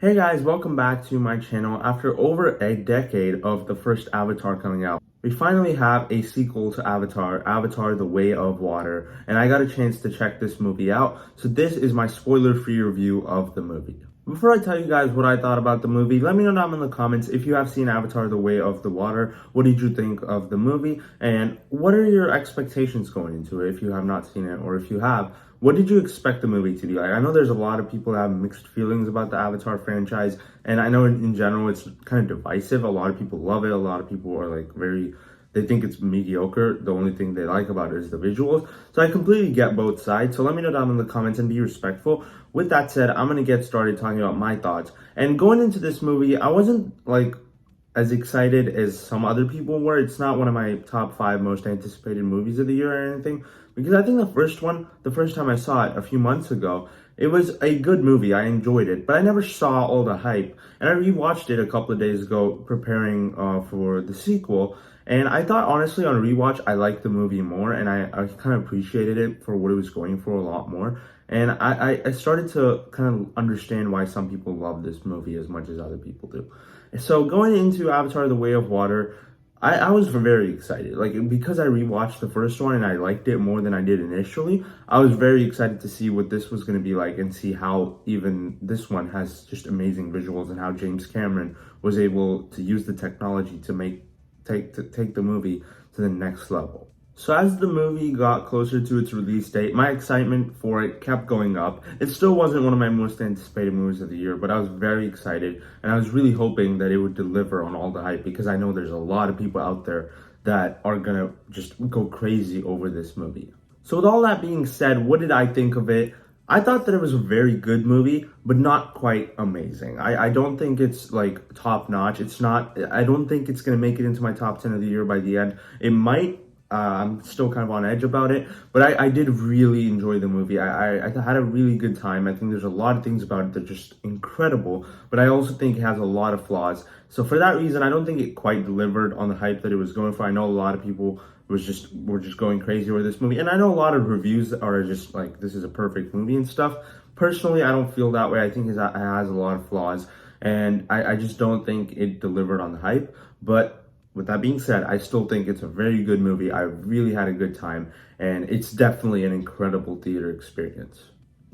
Hey guys, welcome back to my channel. After over a decade of the first Avatar coming out, we finally have a sequel to Avatar, Avatar The Way of Water, and I got a chance to check this movie out. So this is my spoiler-free review of the movie. Before I tell you guys what I thought about the movie, let me know down in the comments if you have seen Avatar The Way of the Water. What did you think of the movie? And what are your expectations going into it if you have not seen it, or if you have? What did you expect the movie to be like? I know there's a lot of people that have mixed feelings about the Avatar franchise, and I know in general it's kind of divisive. A lot of people love it. A lot of people are like they think it's mediocre. The only thing they like about it is the visuals. So I completely get both sides. So let me know down in the comments and be respectful. With that said, I'm going to get started talking about my thoughts. And going into this movie, I wasn't like as excited as some other people were. It's not one of my top 5 most anticipated movies of the year or anything, because I think the first time I saw it a few months ago, it was a good movie. I enjoyed it, but I never saw all the hype. And I rewatched it a couple of days ago preparing for the sequel. And I thought, honestly, on rewatch, I liked the movie more, and I kind of appreciated it for what it was going for a lot more. And I started to kind of understand why some people love this movie as much as other people do. So going into Avatar The Way of Water, I was very excited. Like, because I rewatched the first one and I liked it more than I did initially, I was very excited to see what this was going to be like and see how even this one has just amazing visuals and how James Cameron was able to use the technology to take the movie to the next level. So as the movie got closer to its release date, my excitement for it kept going up. It still wasn't one of my most anticipated movies of the year, but I was very excited, and I was really hoping that it would deliver on all the hype, because I know there's a lot of people out there that are gonna just go crazy over this movie. So with all that being said, what did I think of it? I thought that it was a very good movie, but not quite amazing. I don't think it's like top notch. I don't think it's gonna make it into my top 10 of the year by the end. It might. I'm still kind of on edge about it, but I did really enjoy the movie. I had a really good time. I think there's a lot of things about it that are just incredible, but I also think it has a lot of flaws. So for that reason, I don't think it quite delivered on the hype that it was going for. I know a lot of people were just going crazy over this movie, and I know a lot of reviews are just like, this is a perfect movie and stuff. Personally, I don't feel that way. I think it has a lot of flaws, and I just don't think it delivered on the hype. But with that being said, I still think it's a very good movie. I really had a good time, and it's definitely an incredible theater experience.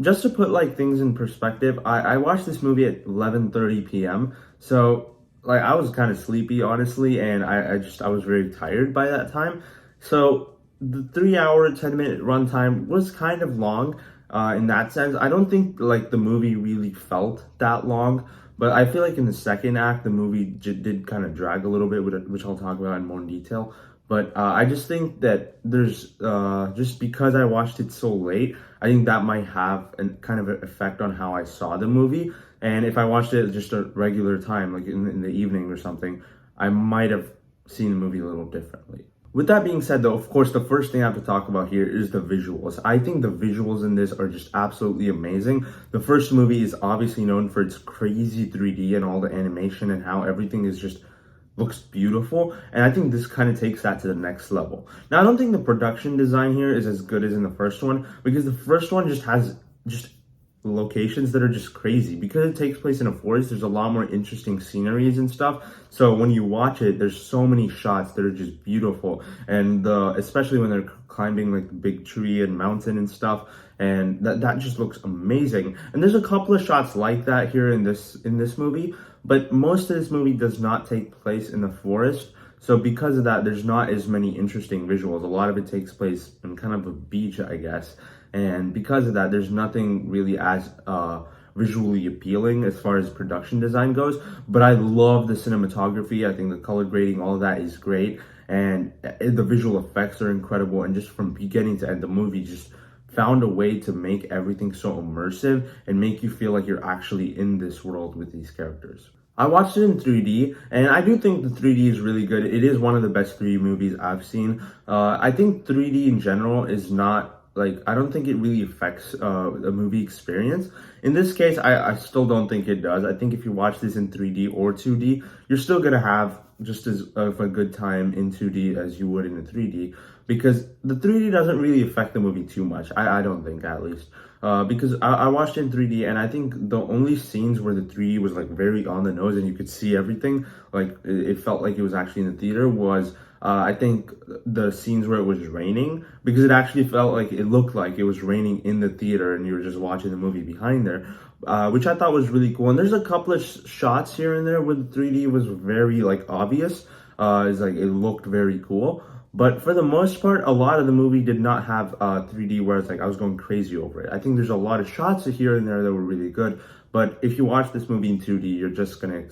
Just to put like things in perspective, I watched this movie at 11:30 p.m. So like I was kind of sleepy, honestly, and I was very tired by that time. So the 3 hour, 10-minute runtime was kind of long in that sense. I don't think like the movie really felt that long. But I feel like in the second act, the movie did kind of drag a little bit, which I'll talk about in more detail. But I just think that there's, just because I watched it so late, I think that might have an kind of an effect on how I saw the movie. And if I watched it at just a regular time, like in the evening or something, I might have seen the movie a little differently. With that being said, though, of course, the first thing I have to talk about here is the visuals. I think the visuals in this are just absolutely amazing. The first movie is obviously known for its crazy 3D and all the animation and how everything is just looks beautiful. And I think this kind of takes that to the next level. Now, I don't think the production design here is as good as in the first one, because the first one just has just locations that are just crazy. Because it takes place in a forest, there's a lot more interesting sceneries and stuff. So when you watch it, there's so many shots that are just beautiful, and especially when they're climbing like the big tree and mountain and stuff, and that just looks amazing. And there's a couple of shots like that here in this movie, but most of this movie does not take place in the forest. So because of that, there's not as many interesting visuals. A lot of it takes place in kind of a beach, I guess. And because of that, there's nothing really as visually appealing as far as production design goes. But I love the cinematography. I think the color grading, all of that is great. And the visual effects are incredible. And just from beginning to end, the movie just found a way to make everything so immersive and make you feel like you're actually in this world with these characters. I watched it in 3D, and I do think the 3D is really good. It is one of the best 3D movies I've seen. I think 3D in general is not, like, I don't think it really affects the movie experience. In this case, I still don't think it does. I think if you watch this in 3D or 2D, you're still gonna have just as of a good time in 2D as you would in a 3D. because the 3D doesn't really affect the movie too much. I don't think, at least. Because I watched it in 3D, and I think the only scenes where the 3D was like very on the nose and you could see everything, like it felt like it was actually in the theater, was I think the scenes where it was raining, because it actually felt like it looked like it was raining in the theater and you were just watching the movie behind there, which I thought was really cool. And there's a couple of shots here and there where the 3D was very like obvious. It's like it looked very cool. But for the most part, a lot of the movie did not have 3D where it's like I was going crazy over it. I think there's a lot of shots here and there that were really good. But if you watch this movie in 2D, you're just gonna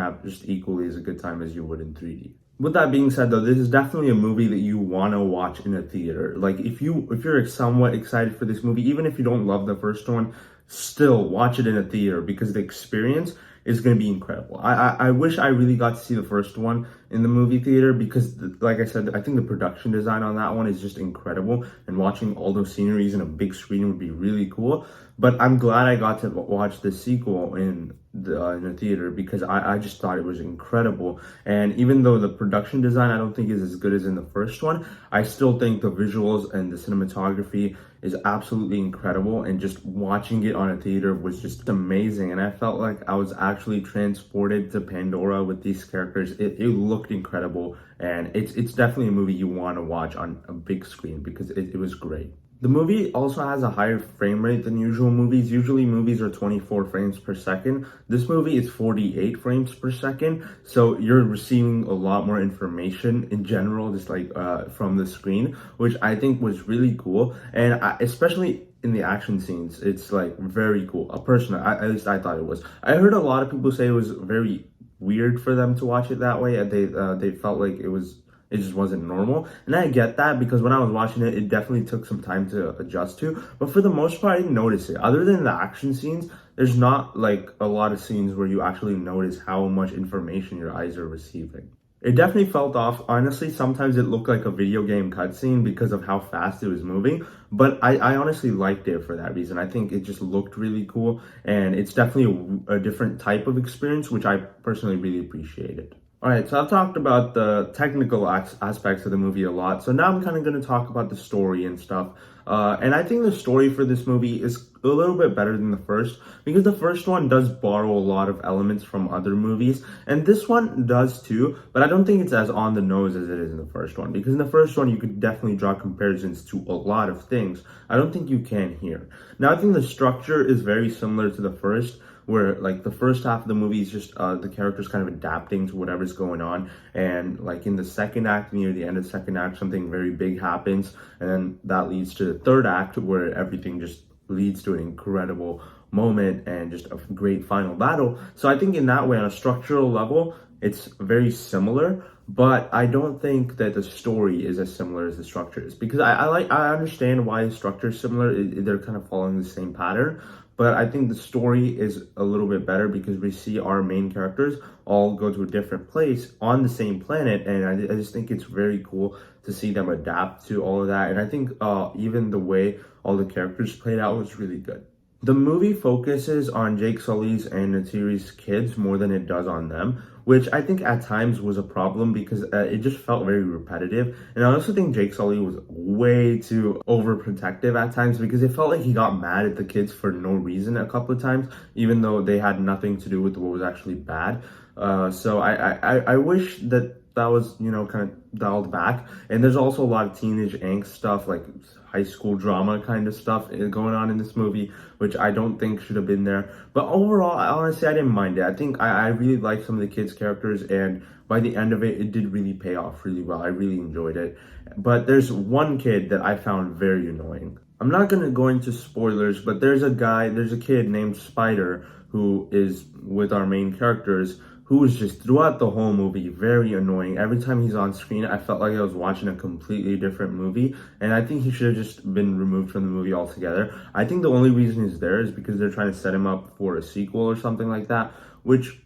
have just equally as a good time as you would in 3D. With that being said, though, this is definitely a movie that you want to watch in a theater. Like if you're somewhat excited for this movie, even if you don't love the first one, still watch it in a theater because the experience is going to be incredible. I wish I really got to see the first one in the movie theater because, like I said, I think the production design on that one is just incredible, and watching all those sceneries in a big screen would be really cool. But I'm glad I got to watch the sequel in the theater because I just thought it was incredible. And even though the production design I don't think is as good as in the first one, I still think the visuals and the cinematography is absolutely incredible, and just watching it on a theater was just amazing. And I felt like I was actually transported to Pandora with these characters. It looked incredible, and it's definitely a movie you want to watch on a big screen because it was great. The movie also has a higher frame rate than usual movies. Usually movies are 24 frames per second. This movie is 48 frames per second. So you're receiving a lot more information in general, just like from the screen, which I think was really cool. And especially in the action scenes, it's like very cool. At least I thought it was. I heard a lot of people say it was very weird for them to watch it that way, and they felt like it just wasn't normal. And I get that because when I was watching it, it definitely took some time to adjust to. But for the most part, I didn't notice it. Other than the action scenes, there's not like a lot of scenes where you actually notice how much information your eyes are receiving. It definitely felt off. Honestly, sometimes it looked like a video game cutscene because of how fast it was moving. But I honestly liked it for that reason. I think it just looked really cool. And it's definitely a different type of experience, which I personally really appreciated. Alright, so I've talked about the technical aspects of the movie a lot, so now I'm kind of going to talk about the story and stuff. And I think the story for this movie is a little bit better than the first, because the first one does borrow a lot of elements from other movies, and this one does too, but I don't think it's as on the nose as it is in the first one, because in the first one you could definitely draw comparisons to a lot of things. I don't think you can here. Now, I think the structure is very similar to the first, where like the first half of the movie is just the characters kind of adapting to whatever's going on, and like in the second act, near the end of the second act, something very big happens, and then that leads to the third act where everything just leads to an incredible moment and just a great final battle. So I think in that way, on a structural level, it's very similar, but I don't think that the story is as similar as the structure is, because I understand why the structure is similar. They're kind of following the same pattern, but I think the story is a little bit better because we see our main characters all go to a different place on the same planet, and I just think it's very cool to see them adapt to all of that. And I think even the way all the characters played out was really good. The movie focuses on Jake Sully's and Natiri's kids more than it does on them, which I think at times was a problem because it just felt very repetitive. And I also think Jake Sully was way too overprotective at times because it felt like he got mad at the kids for no reason a couple of times, even though they had nothing to do with what was actually bad. So I wish that was, kind of dialed back. And there's also a lot of teenage angst stuff, like high school drama kind of stuff going on in this movie, which I don't think should have been there. But overall, honestly, I didn't mind it. I think I really liked some of the kids' characters, and by the end of it, it did really pay off really well. I really enjoyed it. But there's one kid that I found very annoying. I'm not going to go into spoilers, but there's a kid named Spider who is with our main characters, who was just throughout the whole movie very annoying. Every time he's on screen, I felt like I was watching a completely different movie, and I think he should have just been removed from the movie altogether. I think the only reason he's there is because they're trying to set him up for a sequel or something like that, which,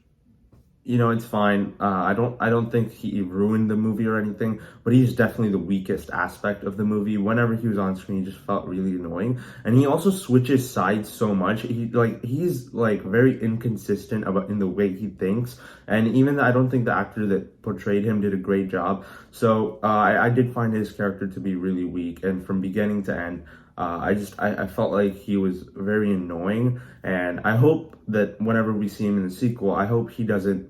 it's fine. I don't think he ruined the movie or anything, but he's definitely the weakest aspect of the movie. Whenever he was on screen, he just felt really annoying, and he also switches sides so much. He's very inconsistent in the way he thinks, and even I don't think the actor that portrayed him did a great job. So I did find his character to be really weak, and from beginning to end, I felt like he was very annoying, and I hope that whenever we see him in the sequel, I hope he doesn't,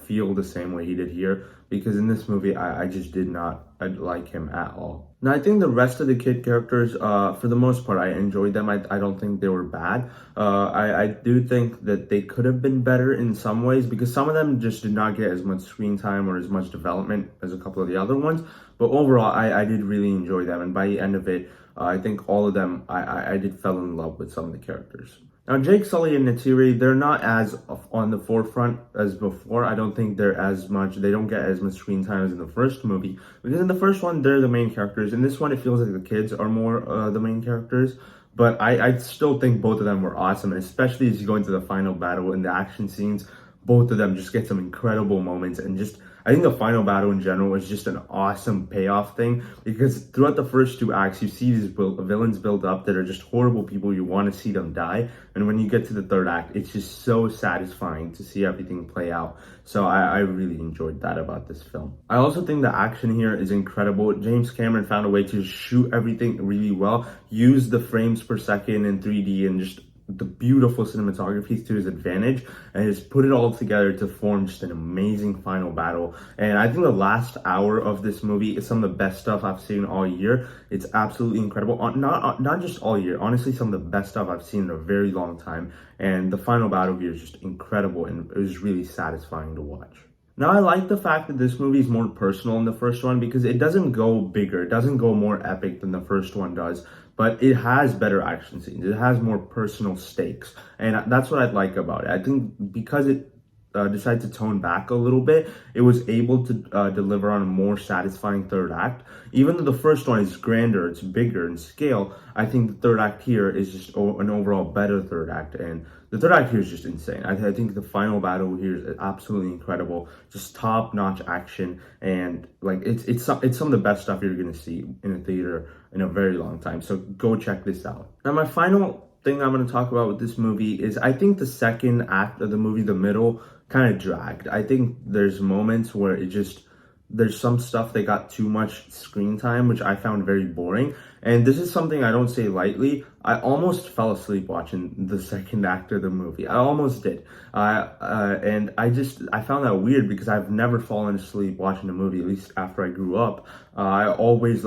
feel the same way he did here, because in this movie, I just did not like him at all. Now, I think the rest of the kid characters, for the most part, I enjoyed them. I don't think they were bad. I do think that they could have been better in some ways, because some of them just did not get as much screen time or as much development as a couple of the other ones. But overall, I did really enjoy them. And by the end of it, I think all of them, I did fell in love with some of the characters. Now, Jake, Sully, and Natiri, they're not as on the forefront as before. I don't think they don't get as much screen time as in the first movie. Because in the first one, they're the main characters. In this one, it feels like the kids are more the main characters. But I still think both of them were awesome. And especially as you go into the final battle and the action scenes, both of them just get some incredible moments. And just, I think the final battle in general is just an awesome payoff thing, because throughout the first two acts, you see these villains build up that are just horrible people. You want to see them die. And when you get to the third act, it's just so satisfying to see everything play out. So I really enjoyed that about this film. I also think the action here is incredible. James Cameron found a way to shoot everything really well, use the frames per second in 3D and just the beautiful cinematography to his advantage, and just put it all together to form just an amazing final battle. And I think the last hour of this movie is some of the best stuff I've seen all year. It's absolutely incredible. Not just all year, honestly, some of the best stuff I've seen in a very long time. And the final battle here is just incredible, and it was really satisfying to watch. Now, I like the fact that this movie is more personal than the first one, because it doesn't go bigger, it doesn't go more epic than the first one does, but it has better action scenes. It has more personal stakes, and that's what I like about it. I think because it decided to tone back a little bit, it was able to deliver on a more satisfying third act. Even though the first one is grander, it's bigger in scale, I think the third act here is just an overall better third act, and the third act here is just insane. I think the final battle here is absolutely incredible, just top-notch action, and like it's some of the best stuff you're gonna see in a theater in a very long time. So go check this out. Now, my final thing I'm going to talk about with this movie is I think the second act of the movie, the middle, kind of dragged. I think there's moments where there's some stuff that got too much screen time, which I found very boring. And this is something I don't say lightly. I almost fell asleep watching the second act of the movie. I almost did. And I found that weird, because I've never fallen asleep watching a movie, at least after I grew up. I always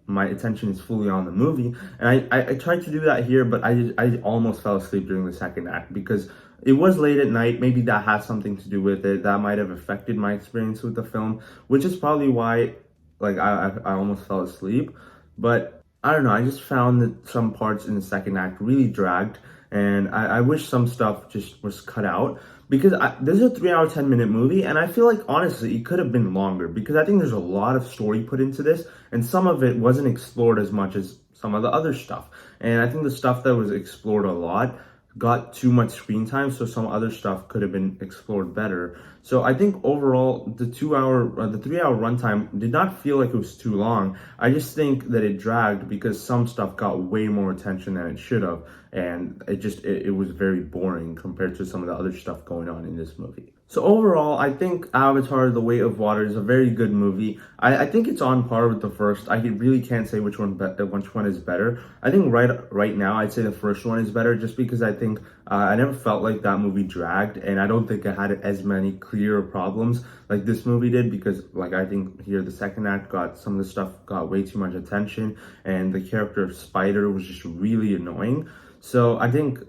my attention is fully on the movie, and I tried to do that here, but I almost fell asleep during the second act, because it was late at night. Maybe that has something to do with it. That might have affected my experience with the film, which is probably why I almost fell asleep. But I don't know, I just found that some parts in the second act really dragged, and I wish some stuff just was cut out, because this is a 3 hour 10 minute movie, and I feel like honestly it could have been longer, because I think there's a lot of story put into this, and some of it wasn't explored as much as some of the other stuff. And I think the stuff that was explored a lot got too much screen time, so some other stuff could have been explored better. So I think overall the 3 hour runtime did not feel like it was too long. I just think that it dragged because some stuff got way more attention than it should have, and it was very boring compared to some of the other stuff going on in this movie. So overall, I think Avatar: The Way of Water is a very good movie. I think it's on par with the first. I really can't say which one is better. I think right now I'd say the first one is better, just because I think I never felt like that movie dragged, and I don't think it had as many clear problems like this movie did, because I think here the second act some of the stuff got way too much attention, and the character of Spider was just really annoying. So I think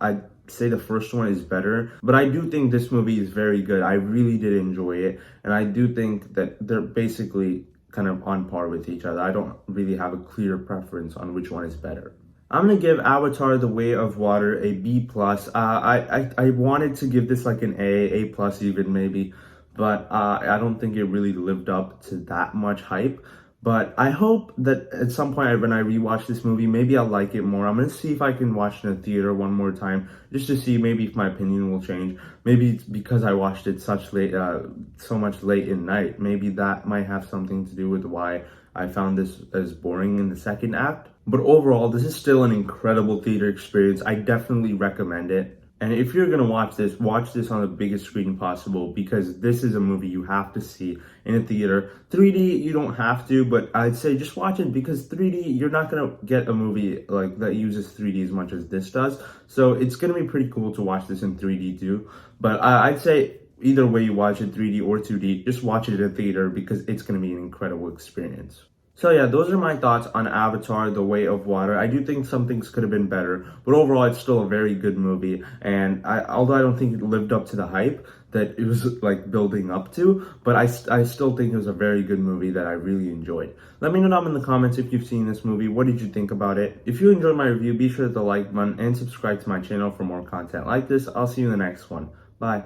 I'd say the first one is better, but I do think this movie is very good. I really did enjoy it, and I do think that they're basically kind of on par with each other. I don't really have a clear preference on which one is better. I'm gonna give Avatar: The Way of Water a B+. I wanted to give this like an A plus even maybe, but I don't think it really lived up to that much hype. But I hope that at some point when I rewatch this movie, maybe I'll like it more. I'm going to see if I can watch it in a theater one more time, just to see maybe if my opinion will change. Maybe it's because I watched it so much late in night. Maybe that might have something to do with why I found this as boring in the second act. But overall, this is still an incredible theater experience. I definitely recommend it. And if you're gonna watch this on the biggest screen possible because this is a movie you have to see in a theater. 3D, you don't have to, but I'd say just watch it because 3D, you're not gonna get a movie like that uses 3D as much as this does. So it's gonna be pretty cool to watch this in 3D too. But I'd say either way you watch it, 3D or 2D, just watch it in a theater because it's gonna be an incredible experience. So yeah, those are my thoughts on Avatar: The Way of Water. I do think some things could have been better, but overall it's still a very good movie. And although I don't think it lived up to the hype that it was like building up to, but I still think it was a very good movie that I really enjoyed. Let me know down in the comments if you've seen this movie. What did you think about it? If you enjoyed my review, be sure to hit the like button and subscribe to my channel for more content like this. I'll see you in the next one. Bye.